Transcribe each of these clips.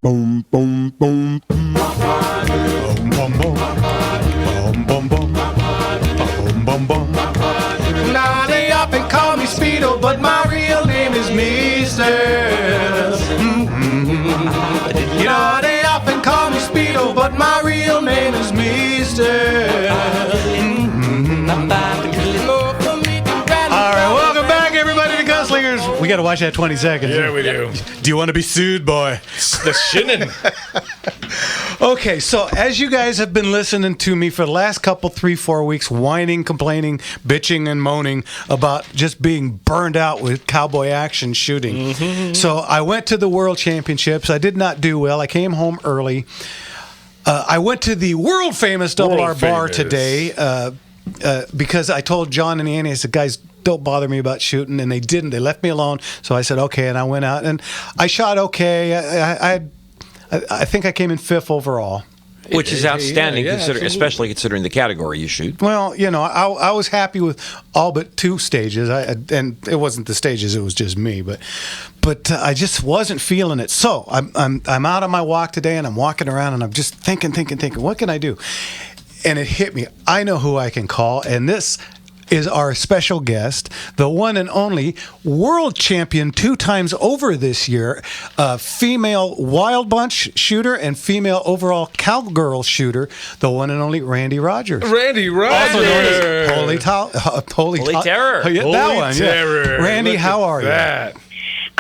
boom, boom, boom. Boom, boom, boom. Boom, boom, boom. Boom, boom, boom. Now they often call me Speedo, but my real name is Mister. You know, they often call me Speedo, but my real name is Mister. All right, welcome back, everybody, to Gunslingers. We got to watch that 20 seconds. Yeah, we do. Do you want to be sued, boy? The shinning. Okay, so as you guys have been listening to me for the last couple, 3-4 weeks, whining, complaining, bitching, and moaning about just being burned out with cowboy action shooting. Mm-hmm. So I went to the World Championships. I did not do well. I came home early. I went to the world famous Double R Bar today because I told John and Annie, I said, guys, don't bother me about shooting, and they didn't. They left me alone. So I said, okay, and I went out, and I shot okay. I think I came in 5th overall. Which is outstanding, yeah, especially considering the category you shoot. Well, you know, I was happy with all but 2 stages, and it wasn't the stages; it was just me. But I just wasn't feeling it. So I'm out on my walk today, and I'm walking around, and I'm just thinking, what can I do? And it hit me. I know who I can call, and this is our special guest, the one and only world champion 2 times over this year, female wild bunch shooter and female overall cowgirl shooter, the one and only Randy Rogers. Randy Rogers. Also known as Holy Terror. Oh, yeah, Holy that one, Terror. yeah. Randy, Look how at are that. you?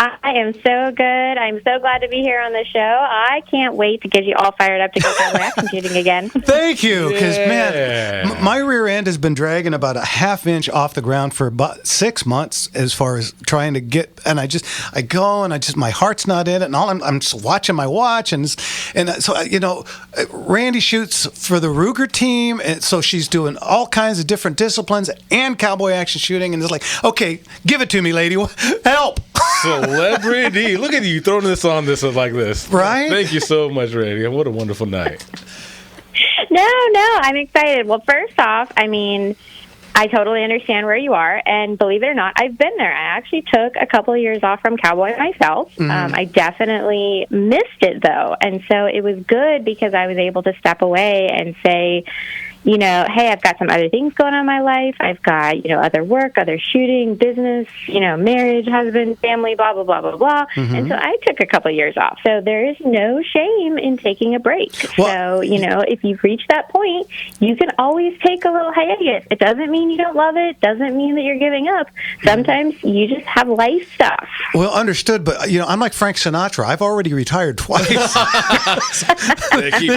I am so good. I'm so glad to be here on the show. I can't wait to get you all fired up to go cowboy action shooting again. Thank you, because Yeah. man, my rear end has been dragging about a half inch off the ground for about 6 months as far as trying to get, and I go and my heart's not in it, and all I'm just watching my watch, and so you know, Randy shoots for the Ruger team, and so she's doing all kinds of different disciplines and cowboy action shooting, and it's like, okay, give it to me, lady, help. Celebrity. Look at you throwing this on this like this. Right? Thank you so much, Randy. What a wonderful night. No, I'm excited. Well, first off, I mean, I totally understand where you are, and believe it or not, I've been there. I actually took a couple of years off from cowboy myself. Mm-hmm. I definitely missed it, though, and so it was good because I was able to step away and say, you know, hey, I've got some other things going on in my life. I've got, you know, other work, other shooting, business, you know, marriage, husband, family, blah, blah, blah, blah, blah. Mm-hmm. And so I took a couple of years off. So there is no shame in taking a break. Well, so, you know, if you've reached that point, you can always take a little hiatus. It doesn't mean you don't love it. Doesn't mean that you're giving up. Sometimes you just have life stuff. Well, understood. But, you know, I'm like Frank Sinatra. I've already retired twice. This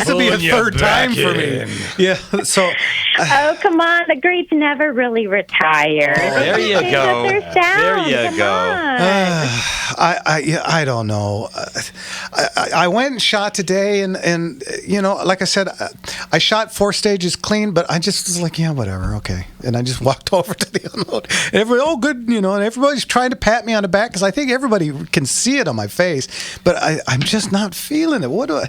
will be a third time for me. Yeah. So, oh, come on. The greats never really retire. Oh, there you go. There you go. I don't know. I went and shot today, and you know, like I said, I shot 4 stages clean, but I just was like, yeah, whatever, okay. And I just walked over to the unload. And everybody, oh, good, you know, and everybody's trying to pat me on the back because I think everybody can see it on my face, but I'm just not feeling it. What do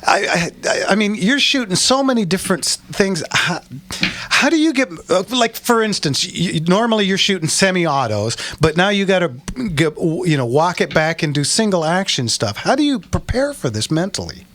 I mean, you're shooting so many different things. How do you get, like, for instance, normally you're shooting semi-autos, but now you got to, you know, walk it back and do single action stuff. How do you prepare for this mentally?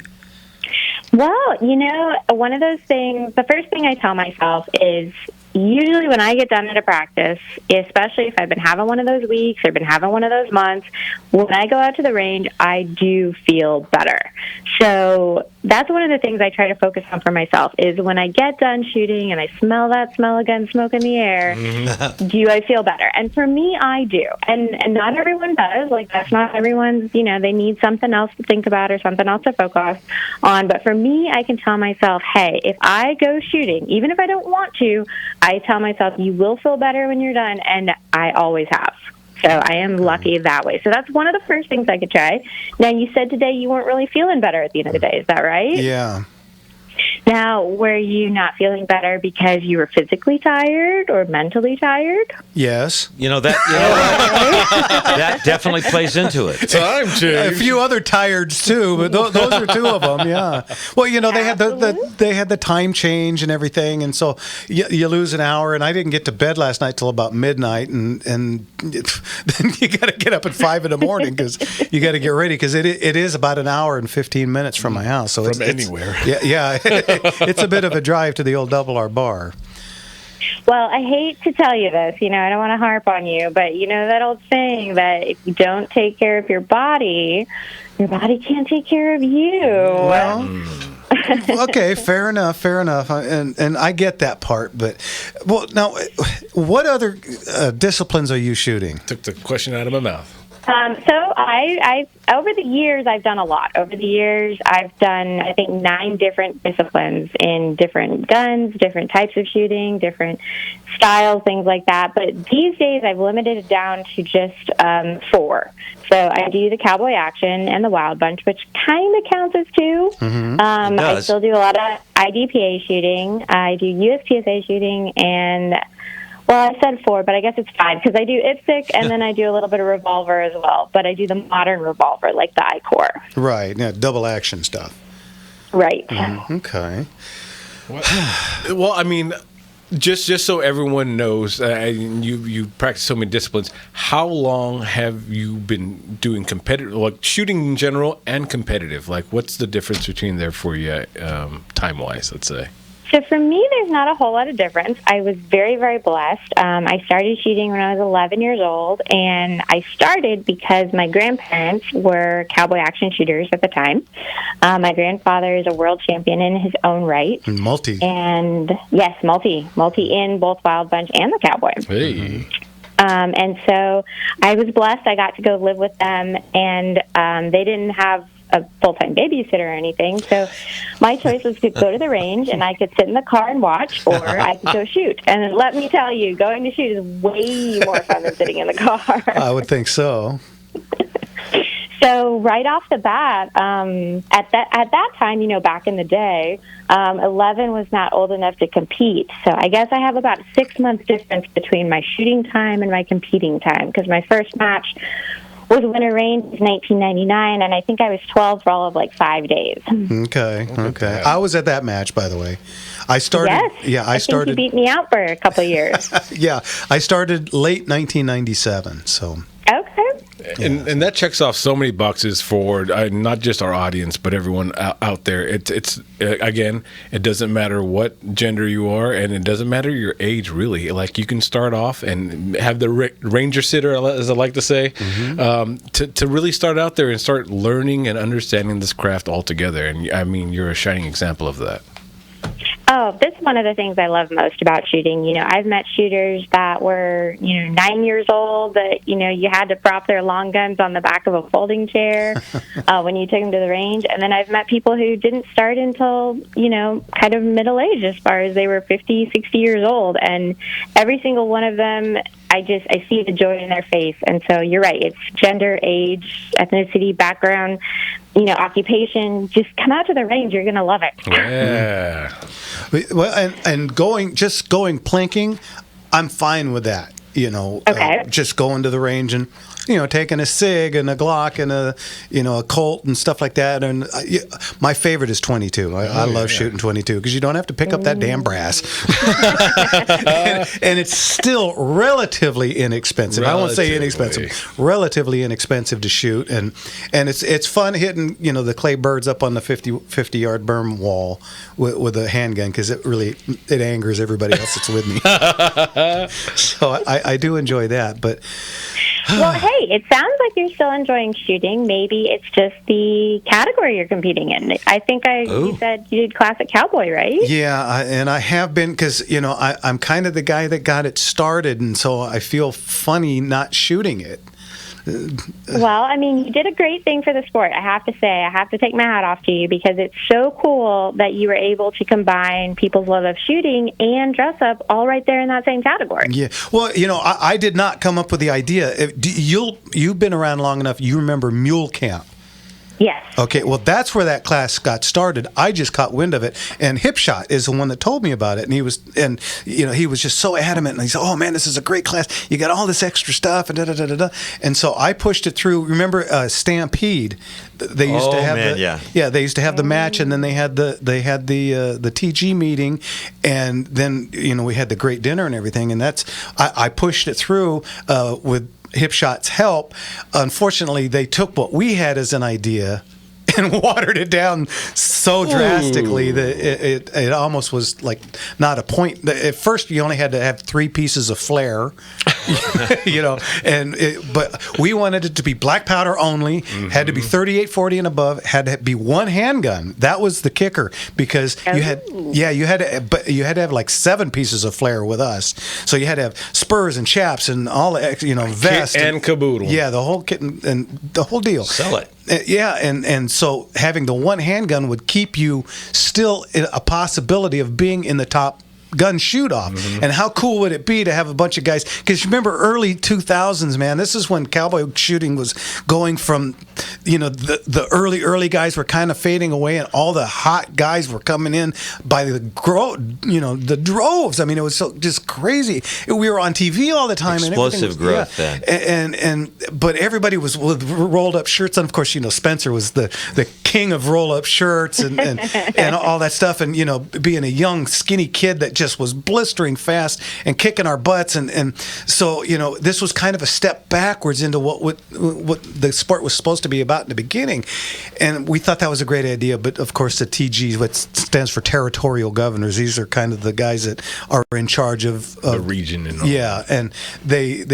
Well, you know, one of those things, the first thing I tell myself is, usually when I get done at a practice, especially if I've been having one of those weeks or been having one of those months, when I go out to the range, I do feel better. So that's one of the things I try to focus on for myself is when I get done shooting and I smell that smell of gun smoke in the air, do I feel better? And for me, I do. And not everyone does. Like, that's not everyone's, you know, they need something else to think about or something else to focus on. But for me, I can tell myself, hey, if I go shooting, even if I don't want to, I tell myself, you will feel better when you're done, and I always have. So I am lucky that way. So that's one of the first things I could try. Now, you said today you weren't really feeling better at the end of the day. Is that right? Yeah. Now, were you not feeling better because you were physically tired or mentally tired? Yes. That definitely plays into it. Time change. A few other tireds too, but those are two of them. Yeah. Well, they had the time change and everything, and so you lose an hour. And I didn't get to bed last night till about midnight, and then you got to get up at 5 a.m. because you got to get ready because it is about an hour and 15 minutes from my house. So From anywhere. Yeah. It's a bit of a drive to the old Double R bar. Well, I hate to tell you this, I don't want to harp on you, but that old saying that if you don't take care of your body can't take care of you. Well, okay, fair enough, and I get that part. But now, what other disciplines are you shooting? Took the question out of my mouth. So I over the years, I've done a lot. Over the years, I've done, I think, 9 different disciplines in different guns, different types of shooting, different styles, things like that. But these days, I've limited it down to just 4. So I do the cowboy action and the wild bunch, which kind of counts as 2. It I does. still do a lot of IDPA shooting. I do USPSA shooting and... Well, I said 4, but I guess it's 5 because I do IPSC and then I do a little bit of revolver as well. But I do the modern revolver, like the I-Core. Right, double action stuff. Right. Okay. Well, I mean, just so everyone knows, you practice so many disciplines. How long have you been doing competitive, like shooting in general and competitive? Like, what's the difference between there for you, time-wise? Let's say. So for me, there's not a whole lot of difference. I was very, very blessed. I started shooting when I was 11 years old, and I started because my grandparents were cowboy action shooters at the time. My grandfather is a world champion in his own right. Multi. And yes, multi in both wild bunch and the cowboy. Hey. And so I was blessed. I got to go live with them, and they didn't have a full-time babysitter or anything. So my choice was to go to the range, and I could sit in the car and watch, or I could go shoot. And let me tell you, going to shoot is way more fun than sitting in the car. I would think so. So right off the bat, at that time, back in the day, 11 was not old enough to compete. So I guess I have about a 6-month difference between my shooting time and my competing time, because my first match was Winter Range in 1999, and I think I was 12 for all of 5 days. Okay. I was at that match, by the way. I started. Yes. Yeah, I started. think you beat me out for a couple of years. Yeah, I started late 1997. So. Okay. And that checks off so many boxes for not just our audience, but everyone out there. It's again, it doesn't matter what gender you are, and it doesn't matter your age, really. Like, you can start off and have the ranger sitter, as I like to say, to really start out there and start learning and understanding this craft altogether. And I mean, you're a shining example of that. Oh, this is one of the things I love most about shooting. I've met shooters that were, 9 years old that, you had to prop their long guns on the back of a folding chair when you took them to the range. And then I've met people who didn't start until, kind of middle age, as far as they were 50, 60 years old. And every single one of them, I see the joy in their face. And so you're right. It's gender, age, ethnicity, background, occupation. Just come out to the range. You're going to love it. Yeah. Well, and going plinking, I'm fine with that. Okay. Just going to the range and taking a SIG and a Glock and a Colt and stuff like that. And my favorite is 22. I love shooting 22 because you don't have to pick up that damn brass, and it's still relatively inexpensive. I won't say inexpensive, relatively inexpensive to shoot, and it's fun hitting the clay birds up on the 50-yard berm wall with a handgun because it angers everybody else that's with me. So I do enjoy that, but. Well, hey, it sounds like you're still enjoying shooting. Maybe it's just the category you're competing in. I think you said you did classic cowboy, right? Yeah, and I have been because, I'm kind of the guy that got it started, and so I feel funny not shooting it. Well, I mean, you did a great thing for the sport. I have to say, I have to take my hat off to you because it's so cool that you were able to combine people's love of shooting and dress up all right there in that same category. Yeah. Well, I did not come up with the idea. You've been around long enough. You remember Mule Camp. Yes. Okay, well, that's where that class got started. I just caught wind of it, and Hipshot is the one that told me about it. And he was just so adamant. And he said, "Oh man, this is a great class. You got all this extra stuff." And da da da da da. And so I pushed it through. Remember Stampede? They used to have they used to have the match, and then they had the TG meeting, and then we had the great dinner and everything. And I pushed it through with Hipshot's help. Unfortunately, they took what we had as an idea and watered it down so drastically that it almost was like not a point. At first, you only had to have 3 pieces of flare, but we wanted it to be black powder only. Had to be 38-40 and above. Had to be 1 handgun. That was the kicker, because you had to have like 7 pieces of flare with us. So you had to have spurs and chaps and all the vest kit and caboodle. Yeah, the whole kit and the whole deal. Sell it. And so having the 1 handgun would keep you still in a possibility of being in the top gun shoot-off. And how cool would it be to have a bunch of guys? Because remember, early 2000s, man, this is when cowboy shooting was going from, the early guys were kind of fading away, and all the hot guys were coming in by the droves. I mean, it was so just crazy. We were on TV all the time. Explosive growth then. But everybody was with rolled up shirts, and of course, Spencer was the king of roll up shirts and all that stuff, and being a young skinny kid that just was blistering fast and kicking our butts, and so this was kind of a step backwards into what the sport was supposed to be about in the beginning, and we thought that was a great idea. But of course, the TG, what stands for territorial governors, these are kind of the guys that are in charge of the region and all. Yeah, and they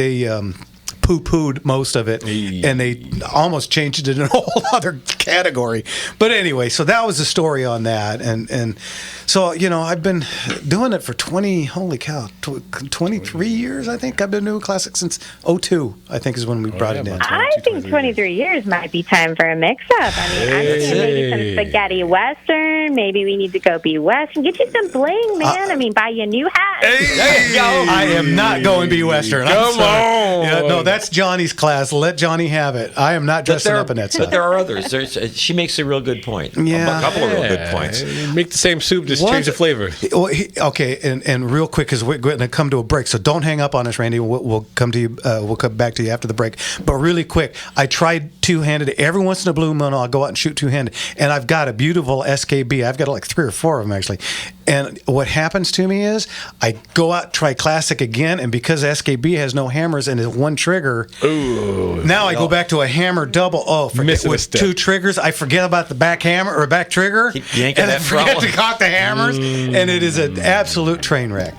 poo-pooed most of it, and they almost changed it in a whole other category. But anyway, so that was the story on that, and so I've been doing it for 23 years. I think I've been doing classic since 2002. I think is when we brought it in. I think 23 years might be time for a mix-up. I mean, I'm thinking maybe some spaghetti western. Maybe we need to go be western. Get you some bling, man. Buy you a new hat. I am not going be western. Come on. Yeah, no, that's Johnny's class. Let Johnny have it. I am not dressing up in that stuff. But there are others. She makes a real good point. Yeah. A couple of real good points. Make the same soup, just change the flavor. Well, okay, and real quick, because we're going to come to a break, so don't hang up on us, Randy. We'll come to you. We'll come back to you after the break. But really quick, I tried two-handed. Every once in a blue moon, I'll go out and shoot two-handed, and I've got a beautiful SKB. I've got like 3 or 4 of them actually. And what happens to me is I go out, try classic again, and because SKB has no hammers and is 1 trigger, now I go back to a hammer double. Oh, forget with 2 triggers, I forget about the back hammer or back trigger, and I forget to cock the hammers, and it is an absolute train wreck.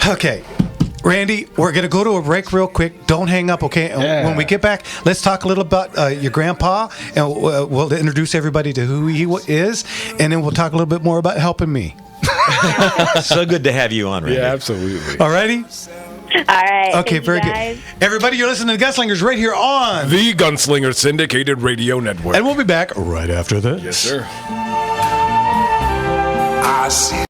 Okay. Randy, we're going to go to a break real quick. Don't hang up, okay? And when we get back, let's talk a little about your grandpa, and we'll introduce everybody to who he is, and then we'll talk a little bit more about helping me. So good to have you on, Randy. Yeah, absolutely. All righty? All right. Okay, very good. Everybody, you're listening to Gunslingers right here on the Gunslinger Syndicated Radio Network. And we'll be back right after this. Yes, sir. I see